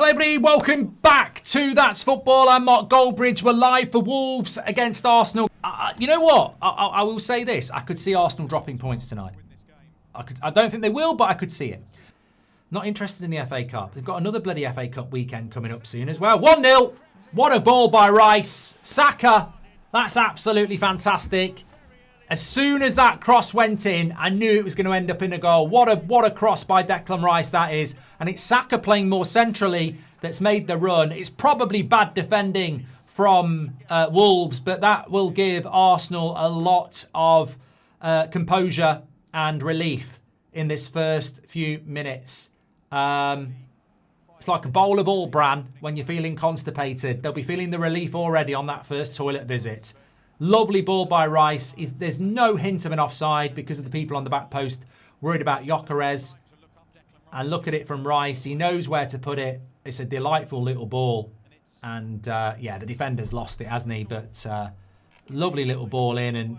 Hello everybody, welcome back to That's Football. I'm Mark Goldbridge. We're live for Wolves against Arsenal. You know what? I will say this. I could see Arsenal dropping points tonight. I don't think they will, but I could see it. Not interested in the FA Cup. They've got another bloody FA Cup weekend coming up soon as well. 1-0. What a ball by Rice. Saka. That's absolutely fantastic. As soon as that cross went in, I knew it was going to end up in a goal. What a cross by Declan Rice that is. And it's Saka playing more centrally that's made the run. It's probably bad defending from Wolves, but that will give Arsenal a lot of composure and relief in this first few minutes. It's like a bowl of all bran when you're feeling constipated. They'll be feeling the relief already on that first toilet visit. Lovely ball by Rice. There's no hint of an offside because of the people on the back post worried about Gyökeres. And look at it from Rice. He knows where to put it. It's a delightful little ball. And yeah, the defender's lost it, hasn't he? But lovely little ball in. And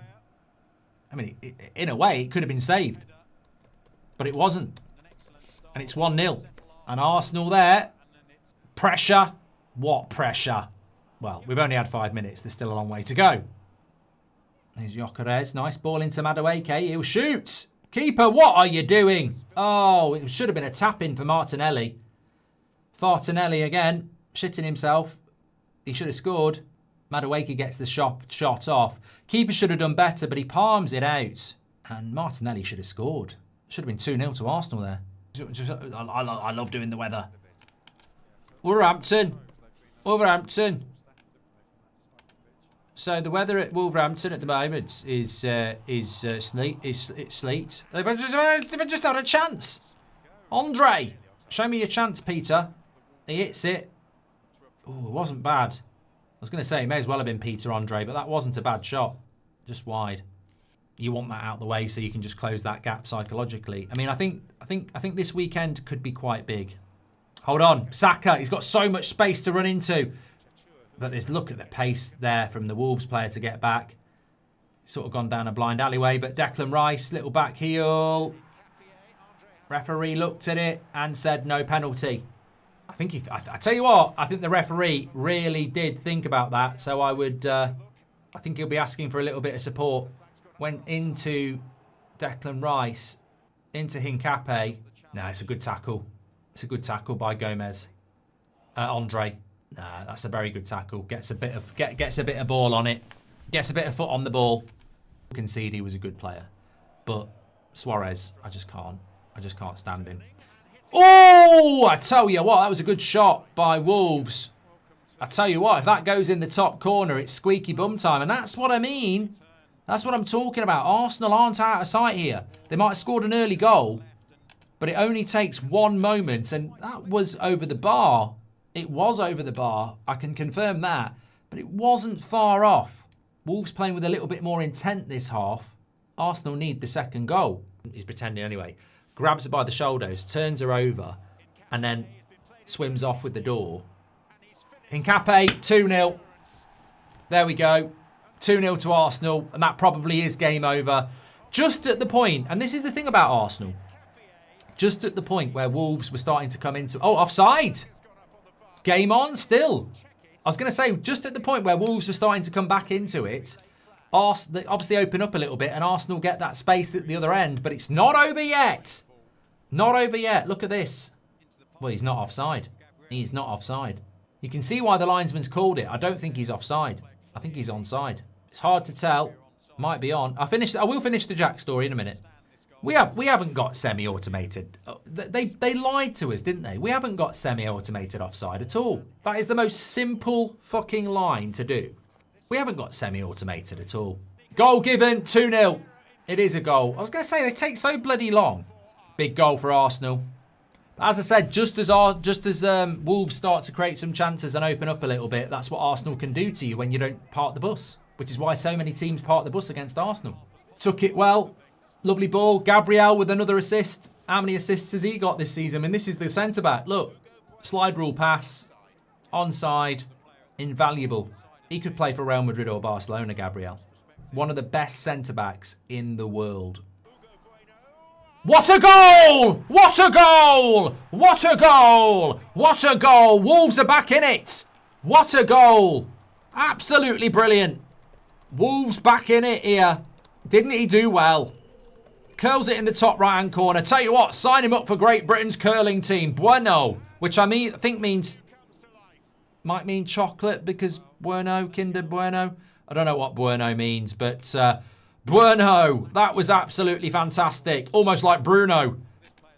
I mean, in a way, it could have been saved. But it wasn't. And it's 1-0. And Arsenal there. Pressure. What pressure? Well, we've only had 5 minutes. There's still a long way to go. There's Gyökeres. Nice ball into Madueke. He'll shoot. Keeper, what are you doing? Oh, it should have been a tap-in for Martinelli. Martinelli again. Shitting himself. He should have scored. Madueke gets the shot off. Keeper should have done better, but he palms it out. And Martinelli should have scored. Should have been 2-0 to Arsenal there. I love doing the weather. Wolverhampton. So the weather at Wolverhampton at the moment is sleet. They've just had a chance. Andre, show me your chance, Peter. He hits it. Oh, it wasn't bad. I was going to say it may as well have been Peter Andre, but that wasn't a bad shot. Just wide. You want that out the way so you can just close that gap psychologically. I mean, I think this weekend could be quite big. Hold on, Saka. He's got so much space to run into. But there's look at the pace there from the Wolves player to get back. Sort of gone down a blind alleyway. But Declan Rice, little back heel. Referee looked at it and said no penalty. I tell you what, I think the referee really did think about that. So I think he'll be asking for a little bit of support. Went into Declan Rice, into Hincapié. No, it's a good tackle. It's a good tackle by Gomez. Andre. Nah, that's a very good tackle. Gets a bit of ball on it. Gets a bit of foot on the ball. Concede he was a good player. But Suarez, I just can't stand him. Oh, I tell you what, that was a good shot by Wolves. I tell you what, if that goes in the top corner, it's squeaky bum time. And that's what I mean. That's what I'm talking about. Arsenal aren't out of sight here. They might have scored an early goal, but it only takes one moment, and that was over the bar. It was over the bar. I can confirm that. But it wasn't far off. Wolves playing with a little bit more intent this half. Arsenal need the second goal. He's pretending anyway. Grabs her by the shoulders, turns her over, and then swims off with the door. Hincapié, 2-0. There we go. 2-0 to Arsenal, and that probably is game over. Just at the point, and this is the thing about Arsenal, just at the point where Wolves were starting to come into... Oh, offside! Game on still. I was going to say, just at the point where Wolves were starting to come back into it, they obviously open up a little bit and Arsenal get that space at the other end, but it's not over yet. Not over yet. Look at this. Well, he's not offside. He's not offside. You can see why the linesman's called it. I don't think he's offside. I think he's onside. It's hard to tell. Might be on. I will finish the Jack story in a minute. We haven't got semi-automated. They lied to us, didn't they? We haven't got semi-automated offside at all. That is the most simple fucking line to do. We haven't got semi-automated at all. Goal given, 2-0. It is a goal. I was going to say, they take so bloody long. Big goal for Arsenal. But as I said, just as Wolves start to create some chances and open up a little bit, that's what Arsenal can do to you when you don't park the bus. Which is why so many teams park the bus against Arsenal. Took it well. Lovely ball. Gabriel with another assist. How many assists has he got this season? I mean, this is the centre-back. Look. Slide rule pass. Onside. Invaluable. He could play for Real Madrid or Barcelona, Gabriel. One of the best centre-backs in the world. What a goal! What a goal! What a goal! What a goal! Wolves are back in it. What a goal! Absolutely brilliant. Wolves back in it here. Didn't he do well? Curls it in the top right-hand corner. Tell you what, sign him up for Great Britain's curling team. Bueno, which I think might mean chocolate because Bueno, Kinder Bueno. I don't know what Bueno means, but Bueno, that was absolutely fantastic. Almost like Bruno,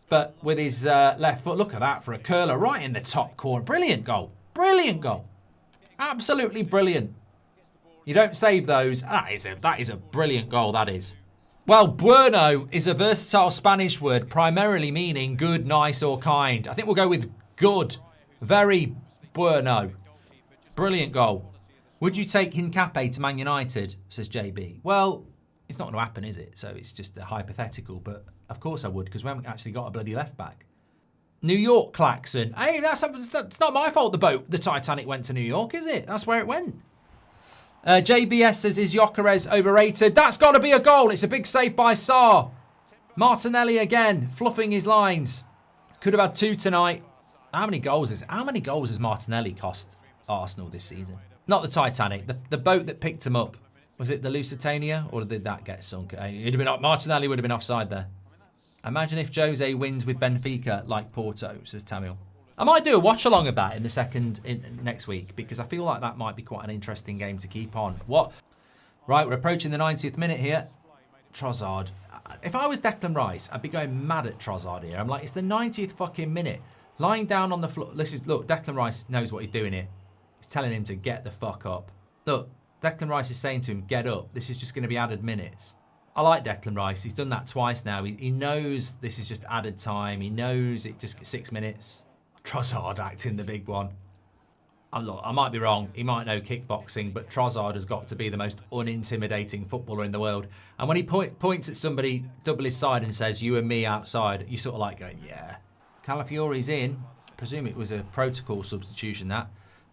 but with his left foot. Look at that for a curler right in the top corner. Brilliant goal. Brilliant goal. Absolutely brilliant. You don't save those. That is a brilliant goal, that is. Well, bueno is a versatile Spanish word primarily meaning good, nice or kind. I think we'll go with good. Very bueno. Brilliant goal. Would you take Hincapié to Man United, says JB? Well, it's not going to happen, is it? So it's just a hypothetical, but of course I would because we haven't actually got a bloody left back. New York klaxon. Hey, that's not my fault the Titanic went to New York, is it? That's where it went. JBS says, is Gyökeres overrated? That's got to be a goal. It's a big save by Sarr. Martinelli again, fluffing his lines. Could have had 2 tonight. How many goals has Martinelli cost Arsenal this season? Not the Titanic, the boat that picked him up. Was it the Lusitania, or did that get sunk? Martinelli would have been offside there. Imagine if Jose wins with Benfica like Porto, says Tamil. I might do a watch-along of that in the next week, because I feel like that might be quite an interesting game to keep on. What? Right, we're approaching the 90th minute here. Trossard. If I was Declan Rice, I'd be going mad at Trossard here. I'm like, it's the 90th fucking minute. Lying down on the floor. Look, Declan Rice knows what he's doing here. He's telling him to get the fuck up. Look, Declan Rice is saying to him, get up. This is just going to be added minutes. I like Declan Rice. He's done that twice now. He knows this is just added time. He knows it just 6 minutes. Trossard acting the big one. Look, I might be wrong. He might know kickboxing, but Trossard has got to be the most unintimidating footballer in the world. And when he points at somebody double his side and says, you and me outside, you sort of like going, yeah. Calafiori's in. I presume it was a protocol substitution, that.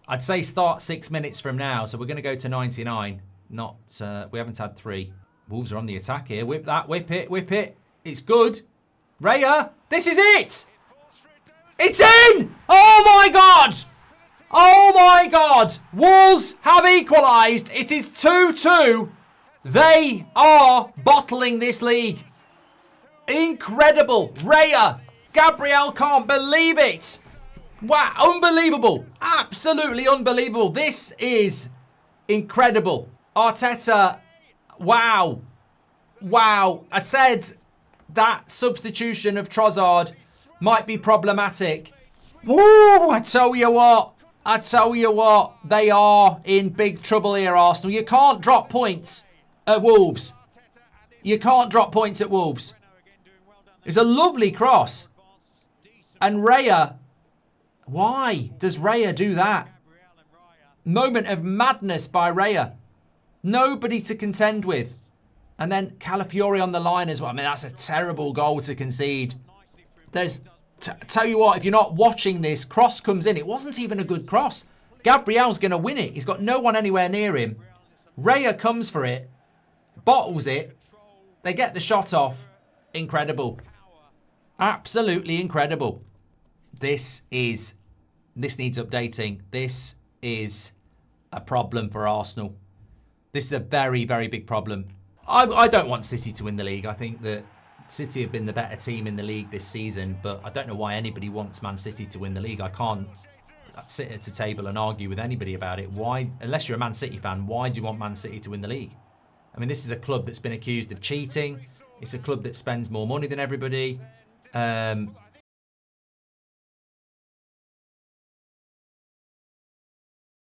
I'd say start 6 minutes from now, so we're going to go to 99. Not, we haven't had 3. Wolves are on the attack here. Whip that, whip it, whip it. It's good. Raya, this is it! It's in! Oh my God! Oh my God! Wolves have equalised. It is 2-2. They are bottling this league. Incredible. Raya. Gabriel can't believe it. Wow, unbelievable. Absolutely unbelievable. This is incredible. Arteta, wow. Wow. I said that substitution of Trossard might be problematic. Woo, I tell you what. They are in big trouble here, Arsenal. You can't drop points at Wolves. You can't drop points at Wolves. It's a lovely cross. And Raya, why does Raya do that? Moment of madness by Raya. Nobody to contend with. And then Calafiori on the line as well. I mean, that's a terrible goal to concede. Tell you what, if you're not watching this, cross comes in. It wasn't even a good cross. Gabriel's going to win it. He's got no one anywhere near him. Raya comes for it. Bottles it. They get the shot off. Incredible. Absolutely incredible. This needs updating. This is a problem for Arsenal. This is a very, very big problem. I don't want City to win the league. I think that City have been the better team in the league this season, but I don't know why anybody wants Man City to win the league. I can't sit at a table and argue with anybody about it. Why, unless you're a Man City fan, why do you want Man City to win the league? I mean, this is a club that's been accused of cheating. It's a club that spends more money than everybody.